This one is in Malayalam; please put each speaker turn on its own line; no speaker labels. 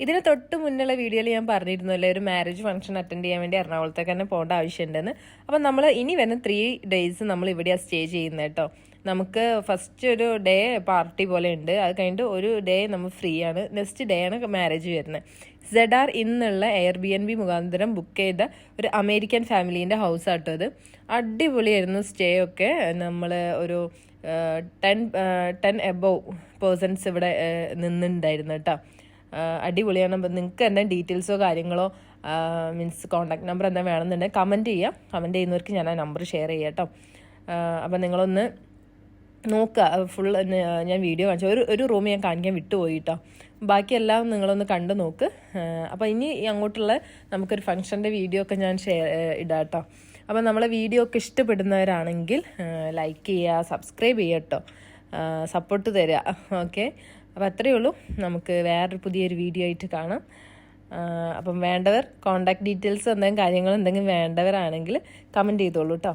ഇതിന് തൊട്ട് മുന്നുള്ള വീഡിയോയിൽ ഞാൻ പറഞ്ഞിരുന്നല്ലേ ഒരു മാരേജ് ഫംഗ്ഷൻ അറ്റൻഡ് ചെയ്യാൻ വേണ്ടി എറണാകുളത്തേക്ക് തന്നെ പോകേണ്ട ആവശ്യമുണ്ടെന്ന്. അപ്പം നമ്മൾ ഇനി വരുന്ന 3 days നമ്മൾ ഇവിടെയാണ് സ്റ്റേ ചെയ്യുന്നത് കേട്ടോ. നമുക്ക് ഫസ്റ്റ് ഒരു ഡേ പാർട്ടി പോലെ ഉണ്ട്, അത് കഴിഞ്ഞിട്ട് ഒരു ഡേ നമ്മൾ ഫ്രീ ആണ്. നെക്സ്റ്റ് ഡേ ആണ് മാരേജ് വരുന്നത്. ZR ഇന്നുള്ള Airbnb മുഖാന്തരം ബുക്ക് ചെയ്ത ഒരു അമേരിക്കൻ ഫാമിലീൻ്റെ ഹൗസ് ആട്ടോ അത്. അടിപൊളിയായിരുന്നു സ്റ്റേ ഒക്കെ. നമ്മൾ ഒരു 10 above പേഴ്സൺസ് ഇവിടെ നിന്നുണ്ടായിരുന്നു കേട്ടോ. അടിപൊളിയാണ്. അപ്പം നിങ്ങൾക്ക് തന്നെ ഡീറ്റെയിൽസോ കാര്യങ്ങളോ മീൻസ് കോൺടാക്ട് നമ്പർ എന്താ വേണമെന്നുണ്ടെങ്കിൽ കമൻറ്റ് ചെയ്യാം. കമൻറ്റ് ചെയ്യുന്നവർക്ക് ഞാൻ ആ നമ്പർ ഷെയർ ചെയ്യാം കേട്ടോ. അപ്പം നിങ്ങളൊന്ന് നോക്കുക. ഫുൾ ഞാൻ വീഡിയോ കാണിച്ചു. ഒരു റൂം ഞാൻ കാണിക്കാൻ വിട്ടുപോയി കേട്ടോ. ബാക്കിയെല്ലാം നിങ്ങളൊന്ന് കണ്ടു നോക്ക്. അപ്പോൾ ഇനി അങ്ങോട്ടുള്ള നമുക്കൊരു ഫംഗ്ഷൻ്റെ വീഡിയോ ഒക്കെ ഞാൻ ഇടാം കേട്ടോ. അപ്പോൾ നമ്മളെ വീഡിയോ ഒക്കെ ഇഷ്ടപ്പെടുന്നവരാണെങ്കിൽ ലൈക്ക് ചെയ്യുക, സബ്സ്ക്രൈബ് ചെയ്യുക കേട്ടോ, സപ്പോർട്ട് തരിക. ഓക്കെ, അപ്പോൾ അത്രയേ ഉള്ളൂ. നമുക്ക് വേറൊരു പുതിയൊരു വീഡിയോ ആയിട്ട് കാണാം. അപ്പം വേണ്ടവർ കോൺടാക്ട് ഡീറ്റെയിൽസ് എന്തെങ്കിലും കാര്യങ്ങൾ എന്തെങ്കിലും വേണ്ടവരാണെങ്കിൽ കമൻറ്റ് ചെയ്തോളൂ കേട്ടോ.